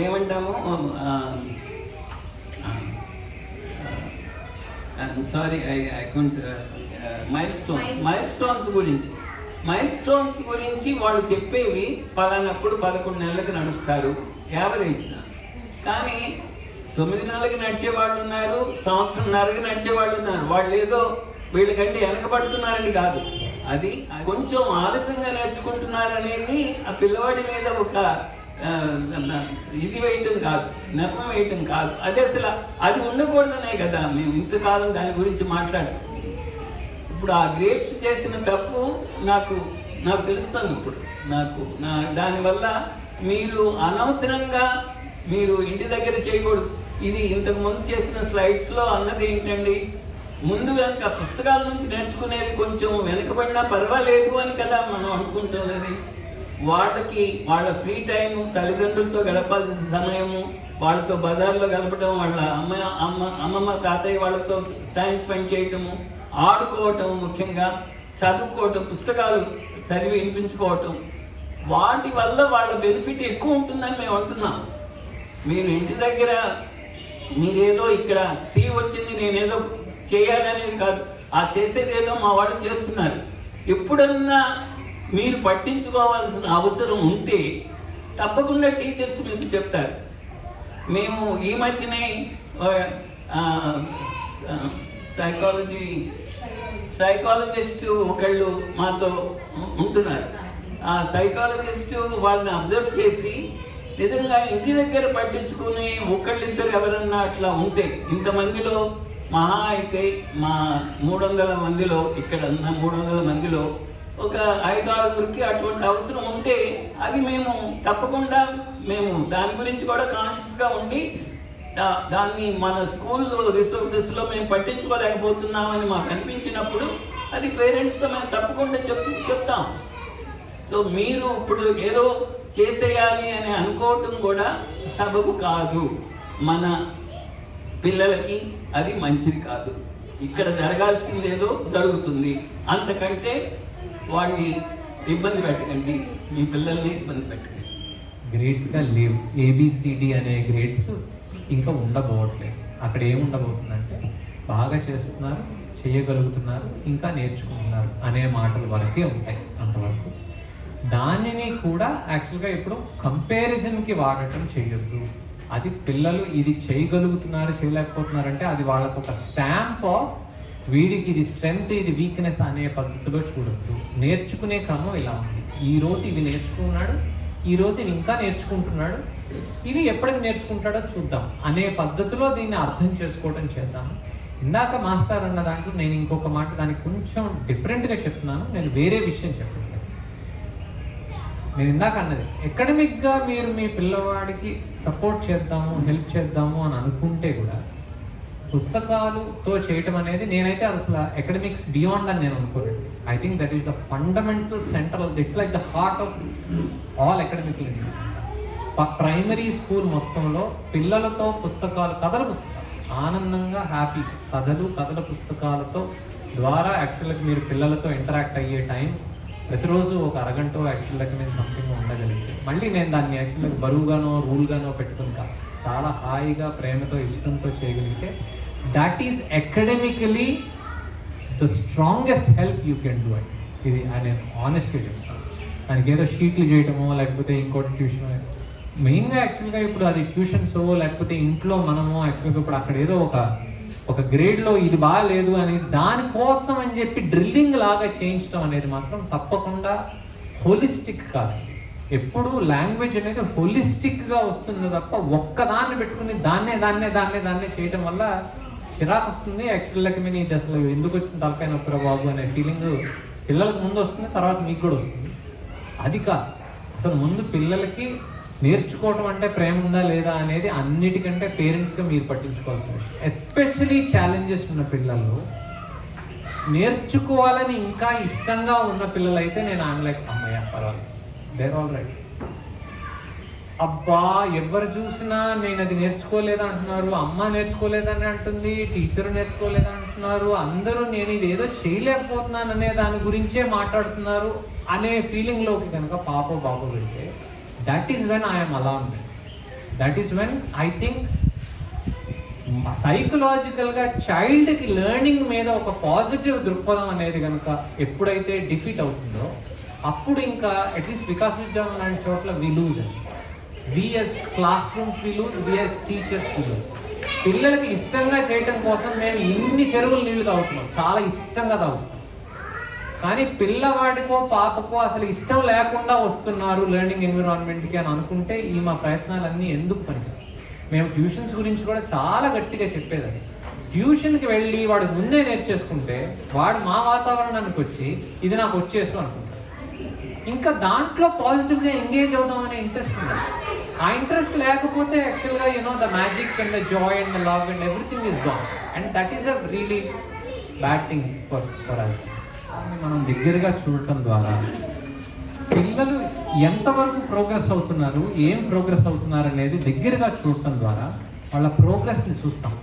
ఏమంటాము, సారీ ఐ కుంట్ మైల్ స్టోన్స్ గురించి వాళ్ళు చెప్పేవి పలానప్పుడు 11 నెలలకు నడుస్తారు యావరేజ్గా. కానీ 9 నెలలకి నడిచే వాళ్ళు ఉన్నారు, సంవత్సరంన్నరకి నడిచే వాళ్ళు ఉన్నారు. వాళ్ళు ఏదో వీళ్ళకంటే వెనకబడుతున్నారని కాదు, అది కొంచెం ఆలస్యంగా నేర్చుకుంటున్నారు అనేది ఆ పిల్లవాడి మీద ఒక ఇది వేయటం కాదు, నెపం వేయటం కాదు. అది అసలు అది ఉండకూడదనే కదా మేము ఇంతకాలం దాని గురించి మాట్లాడుతున్నాం. ఇప్పుడు ఆ గ్రేప్స్ చేసిన తప్పు నాకు తెలుస్తుంది. ఇప్పుడు దానివల్ల మీరు అనవసరంగా మీరు ఇంటి దగ్గర చేయకూడదు. ఇది ఇంతకు ముందు చేసిన స్లైడ్స్లో అన్నది ఏంటండి, ముందు వెనక పుస్తకాల నుంచి నేర్చుకునేది కొంచెం వెనకబడినా పర్వాలేదు అని కదా మనం అనుకుంటున్నది. వాళ్ళకి వాళ్ళ ఫ్రీ టైము, తల్లిదండ్రులతో గడపాల్సిన సమయము, వాళ్ళతో బజార్లో గడపడం, వాళ్ళ అమ్మమ్మ తాతయ్య వాళ్ళతో టైం స్పెండ్ చేయటము, ఆడుకోవటం, ముఖ్యంగా చదువుకోవటం, పుస్తకాలు చదివి వినిపించుకోవటం, వాటి వల్ల వాళ్ళ బెనిఫిట్ ఎక్కువ ఉంటుందని మేము అంటున్నాం. మీరు ఇంటి దగ్గర మీరేదో ఇక్కడ సి వచ్చింది నేనేదో చేయాలనేది కాదు, ఆ చేసేదేదో మా వాళ్ళు చేస్తున్నారు. ఎప్పుడన్నా మీరు పట్టించుకోవాల్సిన అవసరం ఉంటే తప్పకుండా టీచర్స్ మీకు చెప్తారు. మేము ఈ మధ్యనే సైకాలజిస్ట్ ఒకళ్ళు మాతో ఉంటున్నారు. ఆ సైకాలజిస్టు వాళ్ళని అబ్జర్వ్ చేసి నిజంగా ఇంటి దగ్గర పట్టించుకునే ఒకళ్ళిద్దరు ఎవరన్నా అట్లా ఉంటే, ఇంతమందిలో మహా అయితే మా 300 మందిలో, ఇక్కడ ఉన్న 300 మందిలో ఒక 5-6గురికి అటువంటి అవసరం ఉంటే అది మేము తప్పకుండా దాని గురించి కూడా కాన్షియస్గా ఉండి దాన్ని మన స్కూల్ రిసోర్సెస్లో మేము పట్టించుకోలేకపోతున్నామని మాకు అనిపించినప్పుడు అది పేరెంట్స్తో మేము తప్పకుండా చెప్తాం. సో సో మీరు ఇప్పుడు ఏదో చేసేయాలి అని అనుకోవటం కూడా సబబు కాదు. మన పిల్లలకి అది మంచిది కాదు. ఇక్కడ జరగాల్సిందేదో జరుగుతుంది. అంతకంటే వాడిని ఇబ్బంది పెట్టకండి, మీ పిల్లల్ని ఇబ్బంది పెట్టకండి. గ్రేడ్స్గా లేవు. ఏబిసిడి అనే గ్రేడ్స్ ఇంకా ఉండబోవట్లేదు. అక్కడ ఏముండబోతుందంటే బాగా చేస్తున్నారు, చేయగలుగుతున్నారు, ఇంకా నేర్చుకుంటున్నారు అనే మాటల వరకే ఉంటాయి అంతవరకు. దానిని కూడా యాక్చువల్గా ఇప్పుడు కంపారిజన్కి వాడటం చేయొద్దు. అది పిల్లలు ఇది చేయగలుగుతున్నారు, చేయలేకపోతున్నారంటే అది వాళ్ళకు ఒక స్టాంప్ ఆఫ్ వీడికి ఇది స్ట్రెంగ్త్, ఇది వీక్నెస్ అనే పద్ధతిలో చూడొద్దు. నేర్చుకునే క్రమం ఇలా ఉంది. ఈరోజు ఇవి నేర్చుకున్నాడు, ఈరోజు ఇవి ఇంకా నేర్చుకుంటున్నాడు, ఇవి ఎప్పటికి నేర్చుకుంటాడో చూద్దాం అనే పద్ధతిలో దీన్ని అర్థం చేసుకోవడం చేద్దాం. ఇందాక మాస్టర్ అన్న దాంట్లో నేను ఇంకొక మాట దానికి కొంచెం డిఫరెంట్గా చెప్తున్నాను. నేను వేరే విషయం చెప్పట్లేదు. నేను ఇందాక అన్నది అకాడమిక్గా మీరు మీ పిల్లవాడికి సపోర్ట్ చేద్దాము, హెల్ప్ చేద్దాము అని అనుకుంటే కూడా పుస్తకాలతో చేయటం అనేది నేనైతే అసలు అకాడమిక్స్ బియాండ్ అని నేను అనుకోలేదు. I think that is the fundamental central, it's like the heart of all academic learning. Primary school మొత్తంలో పిల్లలతో పుస్తకాలు, కథల పుస్తకాలు ఆనందంగా హ్యాపీ కథల పుస్తకాలతో ద్వారా యాక్చువల్గా మీరు పిల్లలతో ఇంటరాక్ట్ అయ్యే టైం ప్రతిరోజు ఒక అరగంట యాక్చువల్గా నేను సంథింగ్ ఉండగలిగితే, మళ్ళీ నేను దాన్ని యాక్చువల్గా బరువుగానో రూల్గానో పెట్టుకుంటా, చాలా హాయిగా ప్రేమతో ఇష్టంతో చేయగలిగితే that is academically the strongest help you can do అండి. ఇది నేను ఆనెస్ట్గా చెప్తాను. దానికి ఏదో షీట్లు చేయటమో లేకపోతే ఇంకోటి ట్యూషన్, మెయిన్గా యాక్చువల్గా ఇప్పుడు అది ట్యూషన్స్ లేకపోతే ఇంట్లో మనము యాక్చువల్గా ఇప్పుడు అక్కడ ఏదో ఒక గ్రేడ్లో ఇది బాగాలేదు అని దానికోసం అని చెప్పి డ్రిల్లింగ్ లాగా చేయించడం అనేది మాత్రం తప్పకుండా హోలిస్టిక్ కాదు. ఎప్పుడు లాంగ్వేజ్ అనేది హోలిస్టిక్గా వస్తుంది తప్ప ఒక్కదాన్ని పెట్టుకుని దాన్నే చేయడం వల్ల చిరాకు వస్తుంది. యాక్చువల్గా నేను ఇది అసలు ఎందుకు వచ్చింది తలకాయ నొప్పిరా బాబు అనే ఫీలింగ్ పిల్లలకు ముందు వస్తుంది, తర్వాత మీకు కూడా వస్తుంది. అది కాదు అసలు. ముందు పిల్లలకి నేర్చుకోవటం అంటే ప్రేమ ఉందా లేదా అనేది అన్నిటికంటే పేరెంట్స్గా మీరు పట్టించుకోవాల్సిన విషయం. ఎస్పెషలీ ఛాలెంజెస్ ఉన్న పిల్లలు, నేర్చుకోవాలని ఇంకా ఇష్టంగా ఉన్న పిల్లలైతే నేను ఆమె అమ్మయ్య పర్వాలేదు, దేర్ ఆల్ రైట్. అబ్బా ఎవరు చూసినా నేను అది నేర్చుకోలేదా అంటున్నారు, అమ్మ నేర్చుకోలేదని అంటుంది, టీచర్ నేర్చుకోలేదని అంటున్నారు, అందరూ నేను ఇది ఏదో చేయలేకపోతున్నాను అనే దాని గురించే మాట్లాడుతున్నారు అనే ఫీలింగ్లోకి కనుక పాప బాబు వెళ్తే that is when I am alarmed. That is when I think సైకలాజికల్గా చైల్డ్కి లెర్నింగ్ మీద ఒక పాజిటివ్ దృక్పథం అనేది కనుక ఎప్పుడైతే డిఫీట్ అవుతుందో అప్పుడు ఇంకా అట్లీస్ట్ వికాస్ విద్యాలయం లాంటి చోట్ల వి లూజ్ అండి. We as classrooms we lose, we as teachers we lose. పిల్లలకి ఇష్టంగా చేయటం కోసం మేము ఇన్ని చెరువులు నీళ్లు తాగుతున్నాం, చాలా ఇష్టంగా తాగుతున్నాం. కానీ పిల్లవాడికో పాపకో అసలు ఇష్టం లేకుండా వస్తున్నారు లెర్నింగ్ ఎన్విరాన్మెంట్కి అని అనుకుంటే ఈ మా ప్రయత్నాలన్నీ ఎందుకు పనికిరావు. మేము ట్యూషన్స్ గురించి కూడా చాలా గట్టిగా చెప్పేదని, ట్యూషన్కి వెళ్ళి వాడు ముందే నేర్చేసుకుంటే వాడు మా వాతావరణానికి వచ్చి ఇది నాకు వచ్చేసు అనుకుంటాడు. ఇంకా దాంట్లో పాజిటివ్గా ఎంగేజ్ అవుదామనే ఇంట్రెస్ట్ ఉండాలి. ఆ ఇంట్రెస్ట్ లేకపోతే యాక్చువల్గా the magic and the joy and the love and everything is gone. And that is a really bad thing for us. మనం దగ్గరగా చూడటం ద్వారా పిల్లలు ఎంతవరకు ప్రోగ్రెస్ అవుతున్నారు, ఏం ప్రోగ్రెస్ అవుతున్నారు అనేది దగ్గరగా చూడటం ద్వారా వాళ్ళ ప్రోగ్రెస్ని చూస్తాం.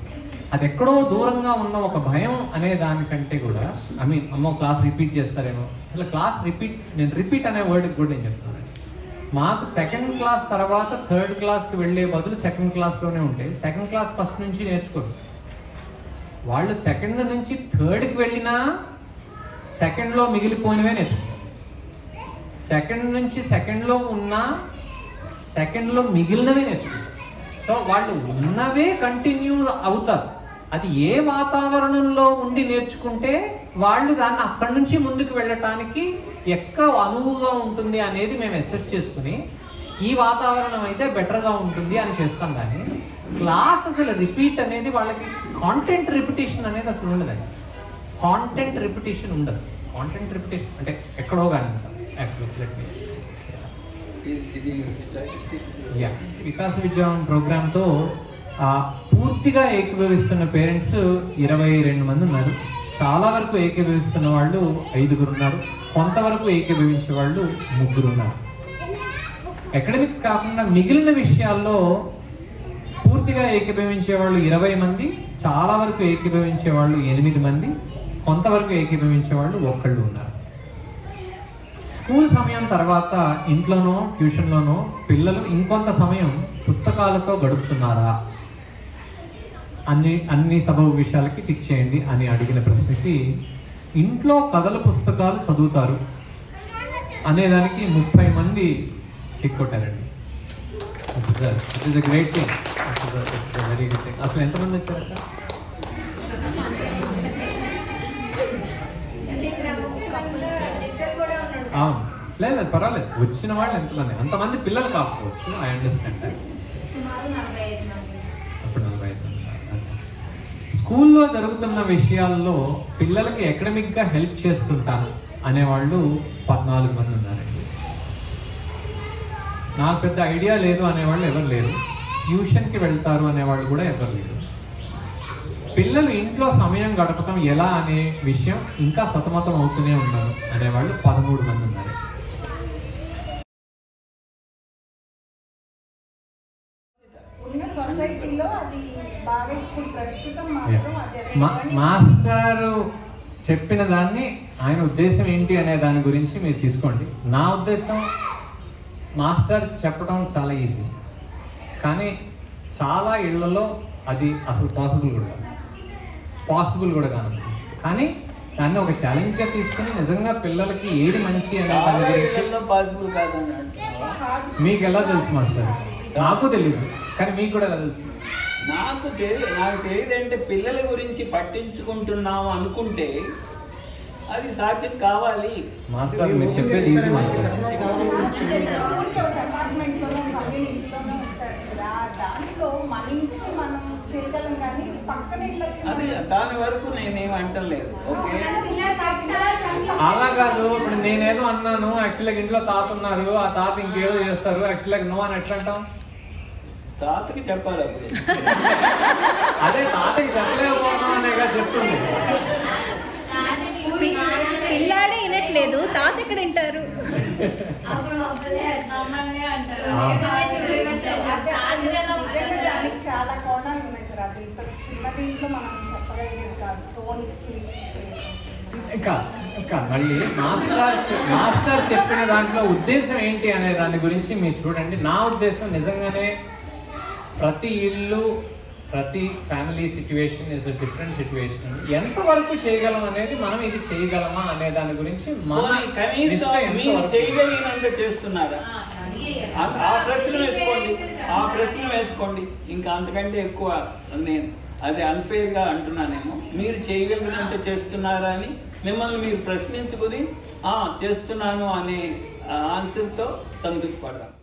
అది ఎక్కడో దూరంగా ఉన్న ఒక భయం అనే దానికంటే కూడా అమ్మో క్లాస్ రిపీట్ చేస్తారేమో, అసలు క్లాస్ నేను రిపీట్ అనే వర్డ్కి కూడా నేను చెప్తున్నాను. మాకు సెకండ్ క్లాస్ తర్వాత థర్డ్ క్లాస్కి వెళ్ళే బదులు సెకండ్ క్లాస్లోనే ఉంటే సెకండ్ క్లాస్ ఫస్ట్ నుంచి నేర్చుకోరు. వాళ్ళు సెకండ్ నుంచి థర్డ్కి వెళ్ళినా సెకండ్లో మిగిలిపోయినవే నేర్చుకుంటారు. సెకండ్ నుంచి సెకండ్లో ఉన్నా సెకండ్లో మిగిలినవే నేర్చుకుంటారు. సో వాళ్ళు ఉన్నవే కంటిన్యూ అవుతారు. అది ఏ వాతావరణంలో ఉండి నేర్చుకుంటే వాళ్ళు దాన్ని అక్కడి నుంచి ముందుకు వెళ్ళటానికి ఎక్కువ అనువుగా ఉంటుంది అనేది మేము అసెస్ చేసుకుని ఈ వాతావరణం అయితే బెటర్గా ఉంటుంది అని చేస్తాం. కానీ క్లాస్ అసలు రిపీట్ అనేది వాళ్ళకి కాంటెంట్ రిపిటేషన్ అనేది అసలు ఉండదండి. కాంటెంట్ రిపిటేషన్ ఉండదు. కాంటెంట్ రిపిటేషన్ అంటే ఎక్కడో కానీ ఉంటుంది. వికాస్ విద్యాలయం ప్రోగ్రామ్తో పూర్తిగా ఏకీభవిస్తున్న పేరెంట్స్ 22 మంది ఉన్నారు. చాలా వరకు ఏకీభవిస్తున్న వాళ్ళు 5 ఉన్నారు. కొంతవరకు ఏకీభవించే వాళ్ళు 3 ఉన్నారు. అకాడమిక్స్ కాకుండా మిగిలిన విషయాల్లో పూర్తిగా ఏకీభవించే వాళ్ళు 20 మంది, చాలా వరకు ఏకీభవించే వాళ్ళు 8 మంది, కొంతవరకు ఏకీభవించే వాళ్ళు 1 ఉన్నారు. స్కూల్ సమయం తర్వాత ఇంట్లోనో ట్యూషన్లోనో పిల్లలు ఇంకొంత సమయం పుస్తకాలతో గడుపుతున్నారా, అన్ని సబబు విషయాలకి టిక్ చేయండి అని అడిగిన ప్రశ్నకి ఇంట్లో కథల పుస్తకాలు చదువుతారు అనేదానికి 30 మంది టిక్ కొట్టారండి. It is a great thing, very good thing. అసలు ఎంతమంది వచ్చారట? అవును, లేదు పర్వాలేదు, వచ్చిన వాళ్ళు ఎంతమంది, అంతమంది పిల్లలు కాకపోవచ్చు, ఐ అండర్స్టాండ్. అప్పుడు 45 మంది. స్కూల్లో జరుగుతున్న విషయాల్లో పిల్లలకి అకాడమిక్గా హెల్ప్ చేస్తుంటాను అనేవాళ్ళు 14 మంది ఉన్నారండి. నాకు పెద్ద ఐడియా లేదు అనేవాళ్ళు ఎవరు లేరు. ట్యూషన్కి వెళ్తారు అనేవాళ్ళు కూడా ఎవరు లేరు. పిల్లలు ఇంట్లో సమయం గడపడం ఎలా అనే విషయం ఇంకా సతమతం అవుతూనే ఉన్నారు అనేవాళ్ళు 13 మంది ఉన్నారు. సొసైటీలో అది బాగా ప్రస్తుతం మాత్రం మాస్టారు చెప్పిన దాన్ని ఆయన ఉద్దేశం ఏంటి అనే దాని గురించి మీరు తీసుకోండి. నా ఉద్దేశం, మాస్టర్ చెప్పడం చాలా ఈజీ, కానీ చాలా ఇళ్లలో అది అసలు పాసిబుల్ కూడా కాదు. కానీ దాన్ని ఒక ఛాలెంజ్గా తీసుకుని నిజంగా పిల్లలకి ఏది మంచి అనే దాని గురించి పాసిబుల్ కాదన్నాడు. మీకు ఎలా తెలుసు మాస్టర్? నాకు తెలియదు, కానీ మీకు కూడా ఎలా తెలుసు? నాకు తెలియదు అంటే పిల్లల గురించి పట్టించుకుంటున్నాము అనుకుంటే అది సాధ్యం కావాలి. మాస్టర్ మీరు చెప్పేది ఈజీ మాస్టర్. అది దాని వరకు నేనేం అంటలేదు. ఓకే, అలా కాదు. ఇప్పుడు నేనేదో అన్నాను, యాక్చువల్గా ఇంట్లో తాత ఉన్నారు, ఆ తాత ఇంకేదో చేస్తారు, యాక్చువల్గా నువ్వు అని ఎట్లా అంటాం? తాతకి చెప్పాలి అప్పుడు. అదే తాతకి చెప్పలేకపోతున్నాం అనేగా చెప్తుంది. పిల్లాడే వినట్లేదు, తాత ఎక్కడ వింటారు? చాలా కోణాలు ఉన్నాయి సార్. అది చిన్న దీంట్లో మనం చెప్పగలిగేది కాదు. ఫోన్ ఇచ్చి ఇంకా మళ్ళీ మాస్టర్ చెప్పిన దాంట్లో ఉద్దేశం ఏంటి అనే దాని గురించి మీరు చూడండి. నా ఉద్దేశం నిజంగానే ప్రతి ఇల్లు, ప్రతి family situation is a different situation. ఎంతవరకు చేయగలం అనేది, మనం ఇది చేయగలమా అనే దాని గురించి చేయగలిగినంత చేస్తున్నారా? ఆ ప్రశ్న వేసుకోండి. ఇంకా అంతకంటే ఎక్కువ నేను అది అన్ఫేర్గా అంటున్నానేమో. మీరు చేయగలిగినంత చేస్తున్నారా అని మిమ్మల్ని మీరు ప్రశ్నించుకుని చేస్తున్నాను అనే ఆన్సర్తో సంతృప్తి పడ్డాను.